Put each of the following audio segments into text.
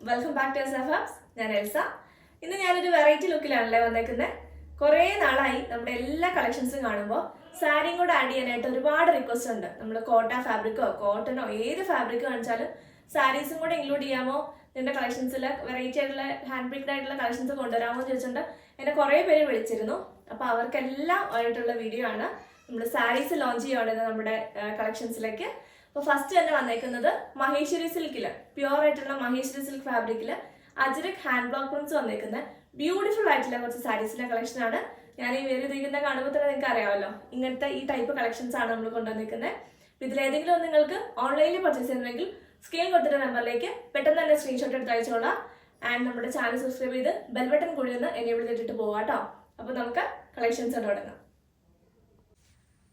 Welcome back to എസ്എഫ്എംസ്. ഞാൻ Elsa. ഇന്ന് ഞാനൊരു വെറൈറ്റി ലുക്കിലാണല്ലേ വന്നേക്കുന്നത്. കുറേ നാളായി നമ്മുടെ എല്ലാ കളക്ഷൻസും കാണുമ്പോൾ സാരിയും കൂടെ ആഡ് ചെയ്യാനായിട്ട് ഒരുപാട് റിക്വസ്റ്റ് ഉണ്ട്. നമ്മൾ കോട്ട ഫാബ്രിക്കോ കോട്ടനോ ഏത് ഫാബ്രിക് കാണിച്ചാലും സാരീസും കൂടെ ഇൻക്ലൂഡ് ചെയ്യാമോ, നിന്റെ കളക്ഷൻസിൽ വെറൈറ്റി ആയിട്ടുള്ള ഹാൻഡ് പിക്ഡ് ആയിട്ടുള്ള കളക്ഷൻസ് കൊണ്ടുവരാമോ എന്ന് ചോദിച്ചിട്ടുണ്ട്. എന്നെ കുറേ പേര് വിളിച്ചിരുന്നു. അപ്പോൾ അവർക്കെല്ലാം ആയിട്ടുള്ള വീഡിയോ ആണ്. നമ്മൾ സാരീസ് ലോഞ്ച് ചെയ്യുകയാണ് നമ്മുടെ കളക്ഷൻസിലേക്ക്. അപ്പോൾ ഫസ്റ്റ് തന്നെ വന്നേക്കുന്നത് മഹേശ്വരി സിൽക്കില്, പ്യുവർ ആയിട്ടുള്ള മഹേശ്വരി സിൽക്ക് ഫാബ്രിക്കില് അജ്രക് ഹാൻഡ് ബ്ലോക്ക് പ്രിന്റ്സ് വന്നേക്കുന്നത് ബ്യൂട്ടിഫുൾ ആയിട്ടുള്ള കുറച്ച് സാരീസിന്റെ കളക്ഷൻ ആണ്. ഞാൻ ഈ വേറെ ഇരിക്കുന്ന കാണുമ്പോൾ തന്നെ നിങ്ങൾക്ക് അറിയാമല്ലോ, ഇങ്ങനത്തെ ഈ ടൈപ്പ് കളക്ഷൻസ് ആണ് നമ്മൾ കൊണ്ടുവന്നിരിക്കുന്നത്. ഇതിലേതെങ്കിലും ഒന്ന് നിങ്ങൾക്ക് ഓൺലൈനിൽ പർച്ചേസ് ചെയ്യുന്നെങ്കിൽ സ്ക്രീൻ കൊടുത്തിട്ട് നമ്പറിലേക്ക് പെട്ടെന്ന് തന്നെ സ്ക്രീൻഷോട്ട് എടുത്ത് അയച്ചോളാം. ആൻഡ് നമ്മുടെ ചാനൽ സബ്സ്ക്രൈബ് ചെയ്ത് ബെൽ ബട്ടൺ കൂടി ഒന്ന് എനേബിൾ ചെയ്തിട്ട് പോകാം കേട്ടോ. അപ്പോൾ നമുക്ക് കളക്ഷൻസ് തുടങ്ങാം.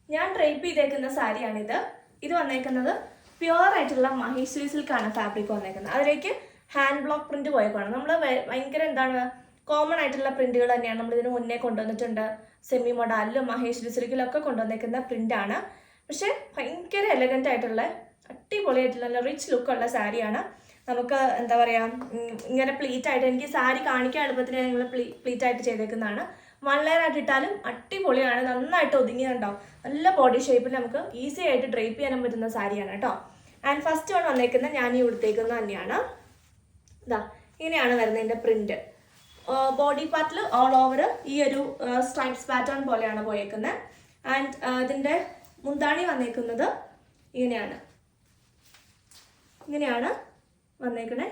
ഞാൻ ഡ്രൈപ്പ് ചെയ്തേക്കുന്ന സാരിയാണിത്. ഇത് വന്നേക്കുന്നത് പ്യുവർ ആയിട്ടുള്ള മഹേശ്വരി സിൽക്കാണ് ഫാബ്രിക് വന്നേക്കുന്നത്. അതിലേക്ക് ഹാൻഡ് ബ്ലോക്ക് പ്രിന്റ് പോയേക്കാണ്. നമ്മൾ ഭയങ്കര കോമൺ ആയിട്ടുള്ള പ്രിന്റുകൾ തന്നെയാണ് നമ്മൾ ഇതിന് മുന്നേ കൊണ്ടുവന്നിട്ടുണ്ട്. സെമി മൊഡാലിലും മഹേശ്വരി സിൽക്കിലൊക്കെ കൊണ്ടുവന്നേക്കുന്ന പ്രിന്റാണ്. പക്ഷെ ഭയങ്കര എലഗന്റ് ആയിട്ടുള്ള അടിപൊളിയായിട്ടുള്ള റിച്ച് ലുക്കുള്ള സാരിയാണ്. നമുക്ക് എന്താ പറയുക, ഇങ്ങനെ പ്ലീറ്റ് ആയിട്ട് എനിക്ക് സാരി കാണിക്കാൻ എളുപ്പത്തിന് ഞങ്ങൾ പ്ലീറ്റ് ആയിട്ട് ചെയ്തേക്കുന്നതാണ്. വൺ ലെയർ ആയിട്ട് ഇട്ടാലും അടിപൊളിയാണ്, നന്നായിട്ട് ഒതുങ്ങിയിട്ടുണ്ടാവും. നല്ല ബോഡി ഷേപ്പിൽ നമുക്ക് ഈസി ആയിട്ട് ഡ്രൈപ്പ് ചെയ്യാൻ പറ്റുന്ന സാരിയാണ് കേട്ടോ. ആൻഡ് ഫസ്റ്റ് വൺ വന്നേക്കുന്നത് ഞാൻ ഈ ഉടുത്തേക്കുന്നത് തന്നെയാണ്. ഇതാ ഇങ്ങനെയാണ് വരുന്നതിൻ്റെ പ്രിന്റ്. ബോഡി പാർട്ടിൽ ഓൾ ഓവർ ഈ ഒരു സ്ട്രൈപ്സ് പാറ്റേൺ പോലെയാണ് പോയേക്കുന്നത്. ആൻഡ് ഇതിൻ്റെ മുന്താണി വന്നേക്കുന്നത് ഇങ്ങനെയാണ് വന്നേക്കണേ.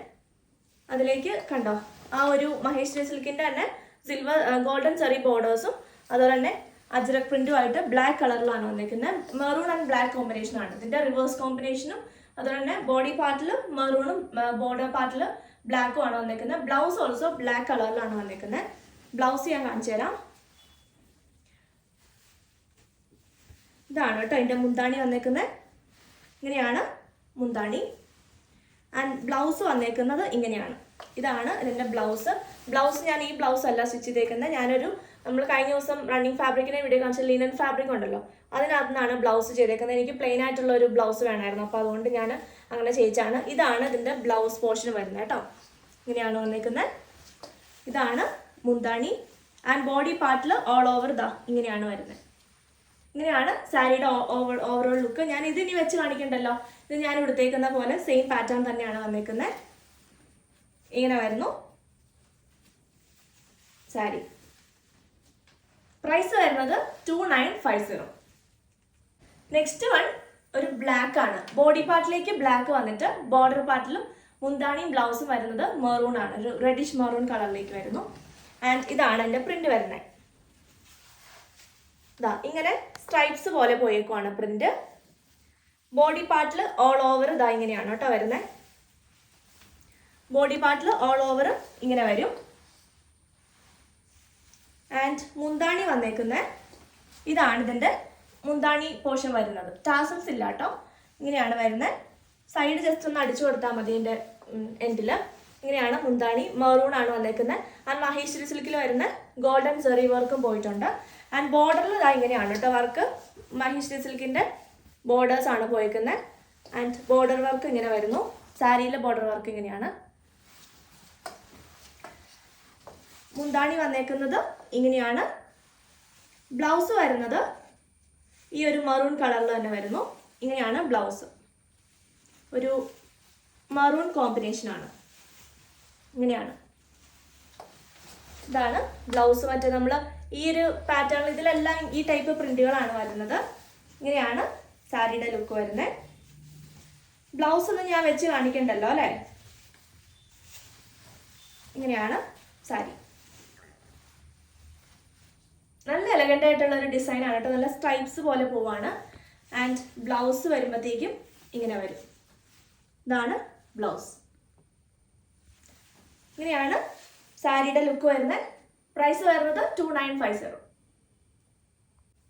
അതിലേക്ക് കണ്ടോ ആ ഒരു മഹേശ്വരി സിൽക്കിൻ്റെ തന്നെ സിൽവർ ഗോൾഡൻ ചെറി ബോർഡേഴ്സും അതുപോലെ തന്നെ അജ്രക് പ്രിന്റുമായിട്ട് ബ്ലാക്ക് കളറിലാണ് വന്നിരിക്കുന്നത്. മെറൂൺ ആൻഡ് ബ്ലാക്ക് കോമ്പിനേഷൻ ആണ് ഇതിന്റെ റിവേഴ്സ് കോമ്പിനേഷനും. അതുപോലെ തന്നെ ബോഡി പാർട്ടിൽ മെറൂണും ബോർഡർ പാർട്ടിൽ ബ്ലാക്കും ആണ് വന്നിരിക്കുന്നത്. ബ്ലൗസ് ഓൾസോ ബ്ലാക്ക് കളറിലാണ് വന്നിരിക്കുന്നത്. ബ്ലൗസ് ഞാൻ കാണിച്ചു തരാം. ഇതാണ് കേട്ടോ അതിന്റെ മുന്താണി വന്നിരിക്കുന്നത്. ഇങ്ങനെയാണ് മുന്താണി. ആൻഡ് ബ്ലൗസ് വന്നേക്കുന്നത് ഇങ്ങനെയാണ്. ഇതാണ് ഇതിൻ്റെ ബ്ലൗസ് ഞാൻ ഈ ബ്ലൗസ് അല്ല സ്റ്റിച്ച് ചെയ്തേക്കുന്നത്. നമ്മൾ കഴിഞ്ഞ ദിവസം റണ്ണിങ് ഫാബ്രിക്കിനെ വീഡിയോ കാണിച്ച ലിനൻ ഫാബ്രിക് ഉണ്ടല്ലോ, അതിനകത്ത് നിന്നാണ് ബ്ലൗസ് ചെയ്തേക്കുന്നത്. എനിക്ക് പ്ലെയിൻ ആയിട്ടുള്ള ഒരു ബ്ലൗസ് വേണമായിരുന്നു, അപ്പോൾ അതുകൊണ്ട് ഞാൻ അങ്ങനെ ചെയ്യിച്ചാണ്. ഇതാണ് ഇതിൻ്റെ ബ്ലൗസ് പോർഷൻ വരുന്നത് കേട്ടോ. ഇങ്ങനെയാണ് വന്നേക്കുന്നത്. ഇതാണ് മുന്താണി. ആൻഡ് ബോഡി പാർട്ടിൽ ഓൾ ഓവർ ഇങ്ങനെയാണ് വരുന്നത്. ഇങ്ങനെയാണ് സാരിയുടെ ഓവറോൾ ലുക്ക്. ഞാൻ ഇതിനി വെച്ച് കാണിക്കണ്ടല്ലോ, ഇത് ഞാൻ എടുത്തേക്കുന്ന പോലെ സെയിം പാറ്റേൺ തന്നെയാണ് വന്നേക്കുന്നത്. ഇങ്ങനെ വരുന്നു സാരി. പ്രൈസ് വരുന്നത് 2950. നെക്സ്റ്റ് വൺ ഒരു ബ്ലാക്ക് ആണ്. ബോഡി പാർട്ടിലേക്ക് ബ്ലാക്ക് വന്നിട്ട് ബോർഡർ പാർട്ടിലും മുന്താണിയും ബ്ലൗസും വരുന്നത് മെറൂൺ ആണ്. ഒരു റെഡിഷ് മെറൂൺ കളറിലേക്ക് വരുന്നു. ആൻഡ് ഇതാണ് എൻ്റെ പ്രിന്റ് വരുന്നത്. ഇങ്ങനെ സ്ട്രൈപ്സ് പോലെ പോയേക്കുവാണ് പ്രിന്റ്. ബോഡി പാർട്ടിൽ ഓൾ ഓവർ ഇങ്ങനെയാണ് കേട്ടോ വരുന്നത്. ബോഡി പാർട്ടിൽ ഓൾ ഓവർ ഇങ്ങനെ വരും. ആൻഡ് മുന്താണി വന്നേക്കുന്നത് ഇതാണ് ഇതിൻ്റെ മുന്താണി പോർഷൻ വരുന്നത്. ടാസൽസ് ഇല്ല കേട്ടോ, ഇങ്ങനെയാണ് വരുന്നത്. സൈഡ് ജസ്റ്റ് ഒന്ന് അടിച്ചു കൊടുത്താൽ മതി. ഇതിൻ്റെ എൻഡിൽ ഇങ്ങനെയാണ് മുന്താണി. മെറൂൺ ആണ് വന്നേക്കുന്നത്. ആൻഡ് മഹേശ്വരി സിൽക്കിൽ വരുന്ന ഗോൾഡൻ സെറി വർക്കും പോയിട്ടുണ്ട്. ആൻഡ് ബോർഡറിൽ ഇങ്ങനെയാണ് കേട്ടോ വർക്ക്. മഹേശ്വരി സിൽക്കിൻ്റെ ബോർഡേഴ്സ് ആണ് പോയേക്കുന്നത്. ആൻഡ് ബോർഡർ വർക്ക് ഇങ്ങനെ വരുന്നു. സാരിയിലെ ബോർഡർ വർക്ക് ഇങ്ങനെയാണ്. മുന്താണി വന്നേക്കുന്നത് ഇങ്ങനെയാണ്. ബ്ലൗസ് വരുന്നത് ഈ ഒരു മറൂൺ കളറിൽ തന്നെ വരുന്നു. ഇങ്ങനെയാണ് ബ്ലൗസ്. ഒരു മറൂൺ കോമ്പിനേഷനാണ്. ഇങ്ങനെയാണ്. ഇതാണ് ബ്ലൗസ്. മറ്റേ നമ്മൾ ഈ ഒരു പാറ്റേണിൽ ഇതിലെല്ലാം ഈ ടൈപ്പ് പ്രിന്റുകളാണ് വരുന്നത്. ഇങ്ങനെയാണ് സാരിയുടെ ലുക്ക് വരുന്നത്. ബ്ലൗസ് ഒന്നും ഞാൻ വെച്ച് കാണിക്കണ്ടല്ലോ അല്ലേ. ഇങ്ങനെയാണ് സാരി. നല്ല എലഗന്റ് ആയിട്ടുള്ള ഒരു ഡിസൈൻ ആണ് കേട്ടോ. നല്ല സ്ട്രൈപ്സ് പോലെ പോവാണ്. ആൻഡ് ബ്ലൗസ് വരുമ്പോഴത്തേക്കും ഇങ്ങനെ വരും. ഇതാണ് ബ്ലൗസ്. ഇങ്ങനെയാണ് സാരിയുടെ ലുക്ക് വരുന്നത്. പ്രൈസ് വരുന്നത് 2950.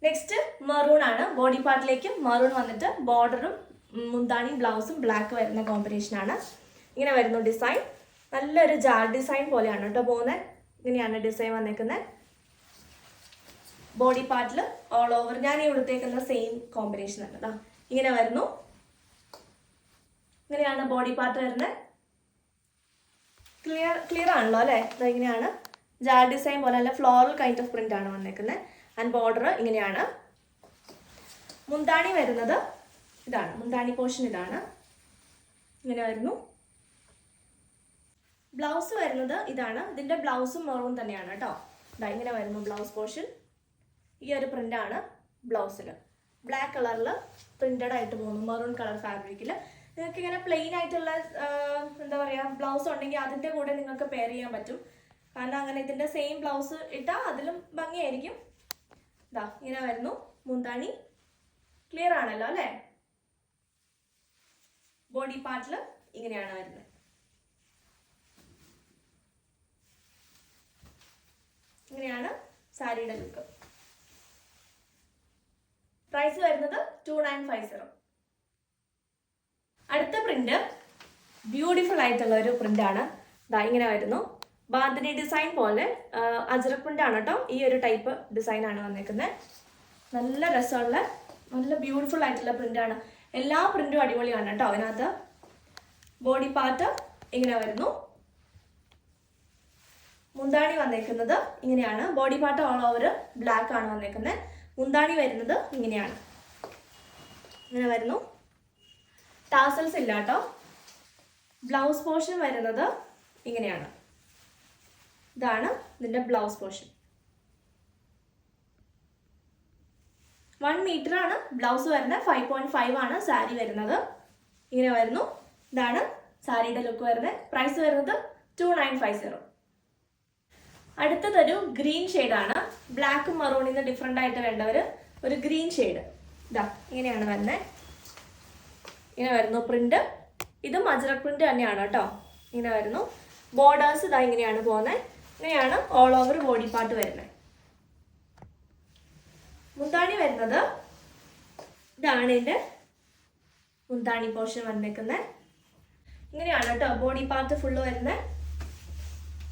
നെക്സ്റ്റ് മെറൂൺ ആണ്. ബോഡി പാർട്ടിലേക്ക് മെറൂൺ വന്നിട്ട് ബോർഡറും മുന്താണിയും ബ്ലൗസും ബ്ലാക്ക് വരുന്ന കോമ്പിനേഷനാണ്. ഇങ്ങനെ വരുന്നു ഡിസൈൻ. നല്ലൊരു ജാർ ഡിസൈൻ പോലെയാണ് കേട്ടോ പോകുന്നത്. ഇങ്ങനെയാണ് ഡിസൈൻ വന്നേക്കുന്നത്. ബോഡി പാർട്ടിൽ ഓൾ ഓവർ ഞാൻ ഈ കൊടുത്തേക്കുന്ന സെയിം കോമ്പിനേഷൻ ആണ്. ഇങ്ങനെ വരുന്നു. ഇങ്ങനെയാണ് ബോഡി പാർട്ട് വരുന്നത്. ക്ലിയർ ആണല്ലോ അല്ലേ? ഇങ്ങനെയാണ് ജാർ ഡിസൈൻ പോലെ അല്ല ഫ്ലോറൽ കൈൻഡ് ഓഫ് പ്രിന്റ് ആണ് വന്നേക്കുന്നത്. ആൻഡ് ബോർഡർ ഇങ്ങനെയാണ്. മുന്താണി വരുന്നത് ഇതാണ്, മുന്താണി പോർഷൻ ഇതാണ്, ഇങ്ങനെ വരുന്നു. ബ്ലൗസ് വരുന്നത് ഇതാണ്. ഇതിന്റെ ബ്ലൗസും മെറൂൺ തന്നെയാണ് കേട്ടോ. ഇതാ ഇങ്ങനെ വരുന്നു ബ്ലൗസ് പോർഷൻ. ഈ ഒരു പ്രിന്റാണ് ബ്ലൗസിൽ. ബ്ലാക്ക് കളറിൽ പ്രിന്റഡ് ആയിട്ട് പോകുന്നു, മെറൂൺ കളർ ഫാബ്രിക്കിൽ. നിങ്ങൾക്ക് ഇങ്ങനെ പ്ലെയിൻ ആയിട്ടുള്ള എന്താ പറയുക ബ്ലൗസ് ഉണ്ടെങ്കിൽ അതിൻ്റെ കൂടെ നിങ്ങൾക്ക് പെയർ ചെയ്യാൻ പറ്റും. കാരണം അങ്ങനെ ഇതിൻ്റെ സെയിം ബ്ലൗസ് ഇട്ടാൽ അതിലും ഭംഗിയായിരിക്കും. ഇതാ ഇങ്ങനെ വരുന്നു മുന്താണി. ക്ലിയർ ആണല്ലോ അല്ലേ? ബോഡി പാർട്ടിൽ ഇങ്ങനെയാണ് വരുന്നത്. ഇങ്ങനെയാണ് സാരിയുടെ ലുക്ക്. പ്രൈസ് വരുന്നത് 2950. അടുത്ത പ്രിന്റ് ബ്യൂട്ടിഫുൾ ആയിട്ടുള്ള ഒരു പ്രിന്റാണ്. ഇതാ ഇങ്ങനെ വരുന്നു. ബാന്തിനി ഡിസൈൻ പോലെ അജ്രക് പ്രിന്റ് ആണ് കേട്ടോ. ഈ ഒരു ടൈപ്പ് ഡിസൈൻ ആണ് വന്നേക്കുന്നത്. നല്ല രസമുള്ള നല്ല ബ്യൂട്ടിഫുൾ ആയിട്ടുള്ള പ്രിന്റാണ്. എല്ലാ പ്രിന്റും അടിപൊളിയാണ് കേട്ടോ. അതിനകത്ത് ബോഡി പാർട്ട് ഇങ്ങനെ വരുന്നു. മുന്താണി വന്നേക്കുന്നത് ഇങ്ങനെയാണ്. Body part all over black ആണ് വന്നേക്കുന്നത്. മുന്താണി വരുന്നത് ഇങ്ങനെയാണ്, ഇങ്ങനെ വരുന്നു. ടാസൽസ് ഇല്ല കേട്ടോ. ബ്ലൗസ് പോർഷൻ വരുന്നത് ഇങ്ങനെയാണ്. ഇതാണ് ഇതിന്റെ ബ്ലൗസ് പോർഷൻ. 1 മീറ്റർ ആണ് ബ്ലൗസ് വരുന്നത്. 5.5 ആണ് സാരി വരുന്നത്. ഇങ്ങനെ വരുന്നു. ഇതാണ് സാരിയുടെ ലുക്ക് വരുന്നത്. പ്രൈസ് വരുന്നത് 2950. അടുത്തതൊരു ഗ്രീൻ ഷെയ്ഡാണ്. ബ്ലാക്കും മറൂണിൽ നിന്ന് ഡിഫറെൻ്റ് ആയിട്ട് വേണ്ടവർ ഒരു ഗ്രീൻ ഷെയ്ഡ്. ഇതാ ഇങ്ങനെയാണ് വരുന്നത്. ഇങ്ങനെ വരുന്നു പ്രിന്റ്. ഇതും അജ്രക് പ്രിന്റ് തന്നെയാണ് കേട്ടോ. ഇങ്ങനെ വരുന്നു. ബോർഡേഴ്സ് ഇതാ ഇങ്ങനെയാണ് പോകുന്നത്. ഇങ്ങനെയാണ് ഓൾ ഓവർ ബോഡി പാർട്ട് വരുന്നത്. മുന്താണി വരുന്നത് ഇതാണ് ഇതിൻ്റെ മുന്താണി പോർഷൻ വന്നേക്കുന്നത്. ഇങ്ങനെയാണ് കേട്ടോ ബോഡി പാർട്ട് ഫുള്ള് വരുന്നത്.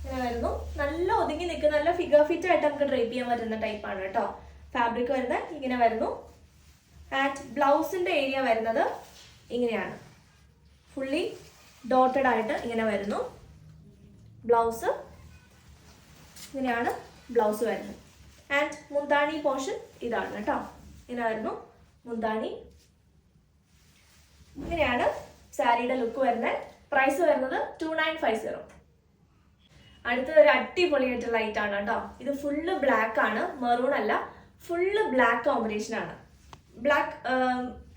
ഇങ്ങനെ വരുന്നു. നല്ല ഒതുങ്ങി നിൽക്കുന്ന നല്ല ഫിഗർ ഫിറ്റ് ആയിട്ട് നമുക്ക് ഡ്രൈപ്പ് ചെയ്യാൻ പറ്റുന്ന ടൈപ്പാണ് കേട്ടോ ഫാബ്രിക് വരുന്നത്. ഇങ്ങനെ വരുന്നു. ആൻഡ് ബ്ലൗസിൻ്റെ ഏരിയ വരുന്നത് ഇങ്ങനെയാണ്. ഫുള്ളി ഡോട്ടഡ് ആയിട്ട് ഇങ്ങനെ വരുന്നു ബ്ലൗസ്. ഇങ്ങനെയാണ് ബ്ലൗസ് വരുന്നത്. ആൻഡ് മുന്താണി പോർഷൻ ഇതാണ് കേട്ടോ. ഇങ്ങനെ വരുന്നു മുന്താണി. ഇങ്ങനെയാണ് സാരിയുടെ ലുക്ക് വരുന്നത്. പ്രൈസ് വരുന്നത് 2950. അടുത്തത് ഒരു അടിപൊളിയായിട്ടുള്ള ലൈറ്റ് ആണ് കേട്ടോ. ഇത് ഫുള്ള് ബ്ലാക്ക് ആണ്, മെറൂൺ അല്ല. ഫുള്ള് ബ്ലാക്ക് കോമ്പിനേഷൻ ആണ്. ബ്ലാക്ക്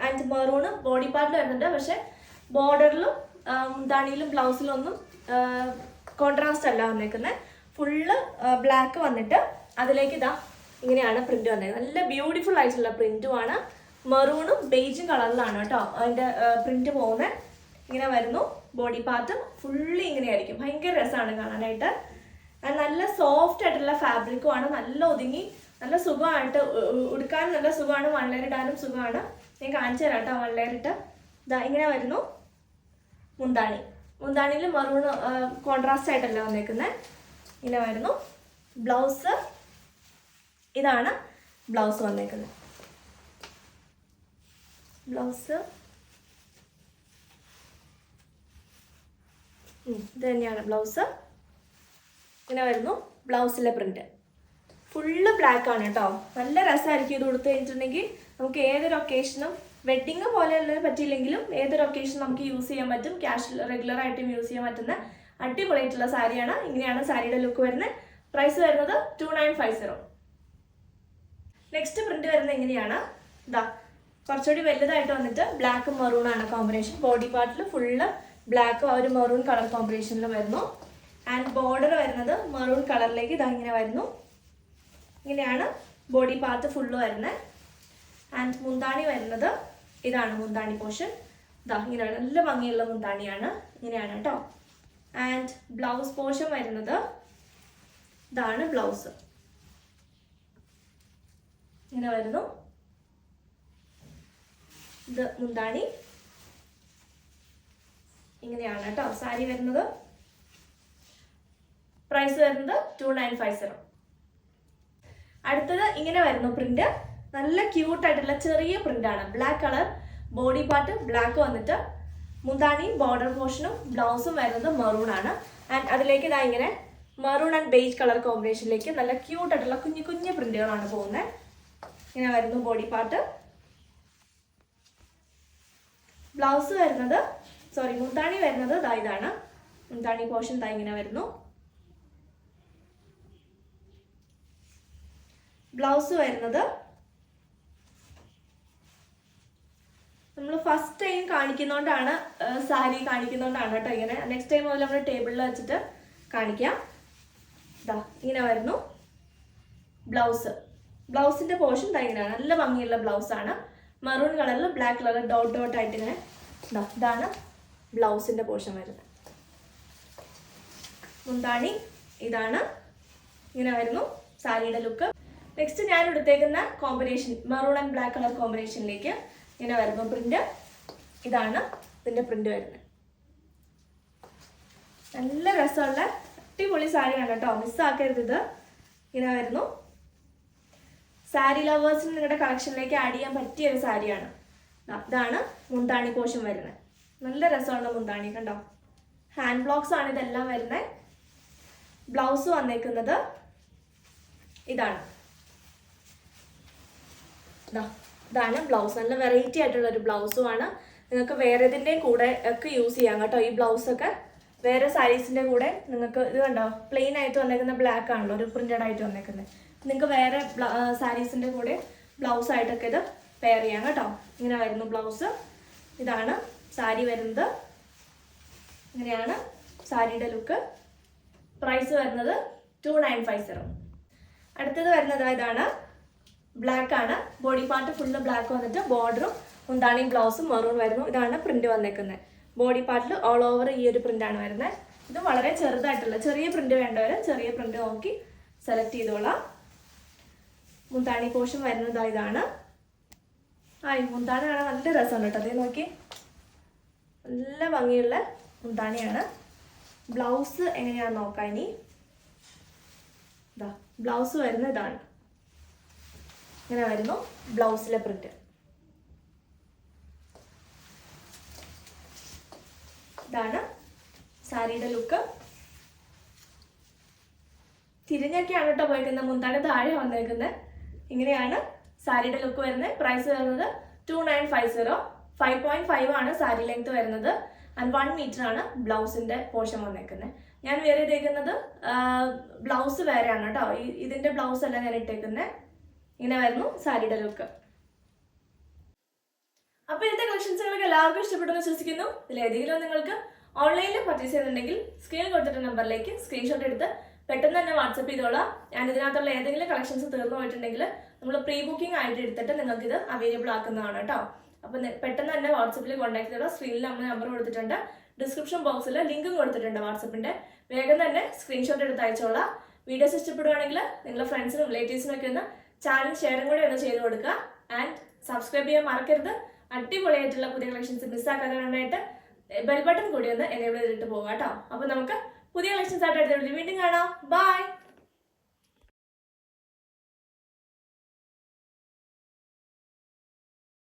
ആൻഡ് മെറൂൺ ബോഡി പാർട്ടിൽ വരുന്നുണ്ട്. പക്ഷെ ബോർഡറിലും മുന്താണിയിലും ബ്ലൗസിലും ഒന്നും കോൺട്രാസ്റ്റ് അല്ല വന്നേക്കുന്നത്. ഫുള്ള് ബ്ലാക്ക് വന്നിട്ട് അതിലേക്ക് ഇതാ ഇങ്ങനെയാണ് പ്രിന്റ് വന്നത്. നല്ല ബ്യൂട്ടിഫുൾ ആയിട്ടുള്ള പ്രിന്റുമാണ്. മെറൂണും ബേജും കളറിലാണ് കേട്ടോ അതിൻ്റെ പ്രിന്റ് പോകുന്നത്. ഇങ്ങനെ വരുന്നു. ബോഡി പാർട്ട് ഫുള്ളി ഇങ്ങനെയായിരിക്കും. ഭയങ്കര രസമാണ് കാണാനായിട്ട്. നല്ല സോഫ്റ്റ് ആയിട്ടുള്ള ഫാബ്രിക്കുമാണ്. നല്ല ഒതുങ്ങി നല്ല സുഖമായിട്ട് ഉടുക്കാനും നല്ല സുഖമാണ്. വൺ ലെയർ ഇടാനും സുഖമാണ്. ഞാൻ കാണിച്ചു തരാം കേട്ടോ. വൺ ലെയർ ഇട്ട് ഇതാ ഇങ്ങനെ വരുന്നു മുന്താണി. മുന്താണിയിൽ മെറൂൺ കോൺട്രാസ്റ്റ് ആയിട്ടല്ല വന്നേക്കുന്നത്. ഇങ്ങനെ വരുന്നു. ബ്ലൗസ് ഇതാണ് ബ്ലൗസ് വന്നേക്കുന്നത്. ബ്ലൗസ് ഇത് തന്നെയാണ് ബ്ലൗസ്. ഇങ്ങനെ വരുന്നു ബ്ലൗസിലെ പ്രിന്റ്. ഫുള്ള് ബ്ലാക്ക് ആണ് കേട്ടോ. നല്ല രസമായിരിക്കും ഇത് ഉടുത്ത് കഴിഞ്ഞിട്ടുണ്ടെങ്കിൽ. നമുക്ക് ഏതൊരു ഒക്കേഷനും വെഡിങ് പോലെയുള്ളത് പറ്റിയില്ലെങ്കിലും ഏതൊരു ഒക്കേഷനും നമുക്ക് യൂസ് ചെയ്യാൻ പറ്റും. റെഗുലർ ആയിട്ടും യൂസ് ചെയ്യാൻ പറ്റുന്ന അടിപൊളിയായിട്ടുള്ള സാരിയാണ്. ഇങ്ങനെയാണ് സാരിയുടെ ലുക്ക് വരുന്നത്. പ്രൈസ് വരുന്നത് 2950. നെക്സ്റ്റ് പ്രിന്റ് വരുന്നത് എങ്ങനെയാണ്? ഇതാ കുറച്ചുകൂടി വലുതായിട്ട് വന്നിട്ട് ബ്ലാക്കും മെറൂൺ ആണ് കോമ്പിനേഷൻ. ബോഡി പാർട്ടിൽ ഫുള്ള് ബ്ലാക്കും ആ ഒരു മെറൂൺ കളർ കോമ്പിനേഷനിൽ വരുന്നു. ആൻഡ് ബോർഡർ വരുന്നത് മെറൂൺ കളറിലേക്ക് ഇതാ ഇങ്ങനെ വരുന്നു. ഇങ്ങനെയാണ് ബോഡി പാർട്ട് ഫുള്ള് വരുന്നത്. ആൻഡ് മുന്താണി വരുന്നത് ഇതാണ് മുന്താണി പോർഷൻ. ഇതാ ഇങ്ങനെ നല്ല ഭംഗിയുള്ള മുന്താണിയാണ്. ഇങ്ങനെയാണ് കേട്ടോ. ആൻഡ് ബ്ലൗസ് പോർഷൻ വരുന്നത് ഇതാണ് ബ്ലൗസ്. ഇങ്ങനെ വരുന്നു. ഇത് മുന്താണി. ഇങ്ങനെയാണ് കേട്ടോ സാരി വരുന്നത്. പ്രൈസ് വരുന്നത് 2950. അടുത്തത് ഇങ്ങനെ വരുന്നു പ്രിന്റ്. നല്ല ക്യൂട്ടായിട്ടുള്ള ചെറിയ പ്രിന്റാണ്. Black colour body part black വന്നിട്ട് മുന്താണി ബോർഡർ പോർഷനും ബ്ലൗസും വരുന്നത് മെറൂൺ ആണ്. ആൻഡ് അതിലേക്ക് ഇതാ ഇങ്ങനെ മെറൂൺ ആൻഡ് ബേജ് കളർ കോമ്പിനേഷനിലേക്ക് നല്ല ക്യൂട്ടായിട്ടുള്ള കുഞ്ഞു കുഞ്ഞു പ്രിന്റുകളാണ് പോകുന്നത്. ഇങ്ങനെ വരുന്നു ബോഡി പാർട്ട്. ബ്ലൗസ് വരുന്നത് മുന്താണി വരുന്നത് ദാ ഇതാണ്. മുന്താണി പോർഷൻ ദാ ഇങ്ങനെ വരുന്നു. ബ്ലൗസ് വരുന്നത് നമ്മൾ ഫസ്റ്റ് ടൈം കാണിക്കുന്നോണ്ടാണ്, സാരി കാണിക്കുന്നോണ്ടാണ് കേട്ടോ ഇങ്ങനെ. നെക്സ്റ്റ് ടൈം മുതൽ നമ്മൾ ടേബിളിൽ വെച്ചിട്ട് കാണിക്കാം. ഇതാ ഇങ്ങനെ വരുന്നു ബ്ലൗസിന്റെ പോർഷൻ ഇതാ ഇങ്ങനെയാണ്. നല്ല ഭംഗിയുള്ള ബ്ലൗസാണ്. മെറൂൺ കളറിൽ ബ്ലാക്ക് കളർ ഡോട്ട് ഡോട്ട് ആയിട്ട് ഇങ്ങനെ. ഇതാണ് ബ്ലൗസിന്റെ പോർഷൻ വരുന്നത്. മുന്താണി ഇതാണ്. ഇങ്ങനെ വരുന്നു സാരിയുടെ ലുക്ക്. നെക്സ്റ്റ് ഞാൻ എടുത്തേക്കുന്ന combination maroon and black colour കോമ്പിനേഷനിലേക്ക് ഇങ്ങനെ വരുന്നു പ്രിന്റ്. ഇതാണ് ഇതിന്റെ പ്രിന്റ് വരുന്നത്. നല്ല രസമുള്ള അടിപൊളി സാരിയാണ് കേട്ടോ, മിസ്സാക്കരുത് ഇത്. ഇങ്ങനെ വരുന്നു. സാരി ലവേഴ്സിന് നിങ്ങളുടെ കളക്ഷനിലേക്ക് ആഡ് ചെയ്യാൻ പറ്റിയ ഒരു സാരിയാണ്. ഇതാണ് മുന്താണി പോർഷൻ വരുന്നത്. നല്ല രസമുള്ള മുന്താണി കണ്ടോ. ഹാൻഡ് ബ്ലോക്സ് ആണ് ഇതെല്ലാം വരുന്നത്. ബ്ലൗസ് വന്നേക്കുന്നത് ഇതാണ്. ഇതാണ് ബ്ലൗസ്. നല്ല വെറൈറ്റി ആയിട്ടുള്ള ഒരു ബ്ലൗസുമാണ്. നിങ്ങൾക്ക് വേറെ ഇതിൻ്റെ കൂടെ ഒക്കെ യൂസ് ചെയ്യാം കേട്ടോ. ഈ ബ്ലൗസൊക്കെ വേറെ സാരീസിൻ്റെ കൂടെ നിങ്ങൾക്ക് ഇത് കണ്ടോ, പ്ലെയിൻ ആയിട്ട് വന്നേക്കുന്ന ബ്ലാക്ക് ആണല്ലോ ഒരു പ്രിന്റഡ് ആയിട്ട് വന്നേക്കുന്നത്. നിങ്ങൾക്ക് വേറെ സാരീസിൻ്റെ കൂടെ ബ്ലൗസ് ആയിട്ടൊക്കെ ഇത് പെയർ ചെയ്യാം കേട്ടോ. ഇങ്ങനെ വരുന്നു ബ്ലൗസ്. ഇതാണ് സാരി വരുന്നത്. ഇങ്ങനെയാണ് സാരിയുടെ ലുക്ക്. പ്രൈസ് വരുന്നത് 2950. അടുത്തത് വരുന്നത് ഇതാണ്. ബ്ലാക്ക് ആണ്. ബോഡി പാർട്ട് ഫുള്ള് ബ്ലാക്ക് വന്നിട്ട് ബോർഡറും മുന്താണിയും ബ്ലൗസും മെറൂൺ വരുന്നു. ഇതാണ് പ്രിന്റ് വന്നേക്കുന്നത്. ബോഡി പാർട്ടിൽ ഓൾ ഓവർ ഈ ഒരു പ്രിന്റാണ് വരുന്നത്. ഇത് വളരെ ചെറുതായിട്ടുള്ള ചെറിയ പ്രിന്റ് വേണ്ടവർ ചെറിയ പ്രിന്റ് നോക്കി സെലക്ട് ചെയ്തോളാം. മുന്താണി പോർഷൻ വരുന്നത് ഇതാണ്. മുന്താണി കാണാൻ നല്ല രസമുണ്ട് കേട്ടോ. അതേ നോക്കി, നല്ല ഭംഗിയുള്ള മുന്താണിയാണ്. ബ്ലൗസ് എങ്ങനെയാണെന്ന് നോക്കാം ഇനി. ബ്ലൗസ് വരുന്നത് ഇതാണ്. ഇങ്ങനെ വരുന്നു ബ്ലൗസിലെ പ്രിന്റ്. ഇതാണ് സാരിയുടെ ലുക്ക്. തിരിഞ്ഞൊക്കെയാണ് കേട്ടോ പോയിരിക്കുന്നത്. മുന്താണി താഴെ വന്നേക്കുന്നത്. ഇങ്ങനെയാണ് സാരിയുടെ ലുക്ക് വരുന്നത്. പ്രൈസ് വരുന്നത് 2950. 5.5 ആണ് സാരി ലെങ്ത് വരുന്നത്. ആൻഡ് 1 മീറ്റർ ആണ് ബ്ലൗസിന്റെ പോർഷൻ വന്നേക്കുന്നത്. ഞാൻ വേറെ ഇട്ടേക്കുന്നത് ബ്ലൗസ് വേറെയാണ് കേട്ടോ. ഇതിന്റെ ബ്ലൗസ് അല്ല ഞാൻ ഇട്ടേക്കുന്നത്. ഇങ്ങനെ വരുന്നു സാരിയുടെ ലുക്ക്. അപ്പൊ ഇന്നത്തെ കളക്ഷൻസുകളൊക്കെ എല്ലാവർക്കും ഇഷ്ടപ്പെട്ടെന്ന് വിശ്വസിക്കുന്നു. ഇതിലേതെങ്കിലും നിങ്ങൾക്ക് ഓൺലൈനിൽ പർച്ചേസ് ചെയ്യുന്നുണ്ടെങ്കിൽ സ്ക്രീനിൽ കൊടുത്തിട്ട നമ്പറിലേക്ക് സ്ക്രീൻഷോട്ട് എടുത്ത് പെട്ടെന്ന് തന്നെ വാട്സപ്പ് ചെയ്തോളാം. ഞാൻ ഇതിനകത്തുള്ള ഏതെങ്കിലും കളക്ഷൻസ് തീർന്നു പോയിട്ടുണ്ടെങ്കിൽ നമ്മൾ പ്രീ ബുക്കിംഗ് ആയിട്ട് എടുത്തിട്ട് നിങ്ങൾക്ക് ഇത് അവൈലബിൾ ആക്കുന്നതാണ് കേട്ടോ. അപ്പൊ പെട്ടെന്ന് തന്നെ വാട്സപ്പിൽ കോൺടാക്ട് ചെയ്തോ. സ്ക്രീനിൽ നമ്മൾ നമ്പർ കൊടുത്തിട്ടുണ്ട്. ഡിസ്ക്രിപ്ഷൻ ബോക്സിൽ ലിങ്കും കൊടുത്തിട്ടുണ്ട് വാട്സപ്പിന്റെ. വേഗം തന്നെ സ്ക്രീൻഷോട്ട് എടുത്ത് അയച്ചോളാം. വീഡിയോസ് ഇഷ്ടപ്പെടുവാണെങ്കിൽ നിങ്ങളുടെ ഫ്രണ്ട്സിനും റിലേറ്റീവ്സിനും ഒക്കെ ഒന്ന് ചാനൽ ഷെയറും കൂടെ ഒന്ന് ചെയ്ത് കൊടുക്കുക. ആൻഡ് സബ്സ്ക്രൈബ് ചെയ്യാൻ മറക്കരുത്. അടിപൊളിയായിട്ടുള്ള പുതിയ കളക്ഷൻസ് മിസ്സാക്കാനായിട്ട് ബെൽ ബട്ടൺ കൂടി ഒന്ന് എനേബിൾ ചെയ്തിട്ട് പോകാം കേട്ടോ. അപ്പൊ നമുക്ക് പുതിയ കളക്ഷൻസ് ആയിട്ട് അടുത്ത വീണ്ടും കാണാം. ബൈ.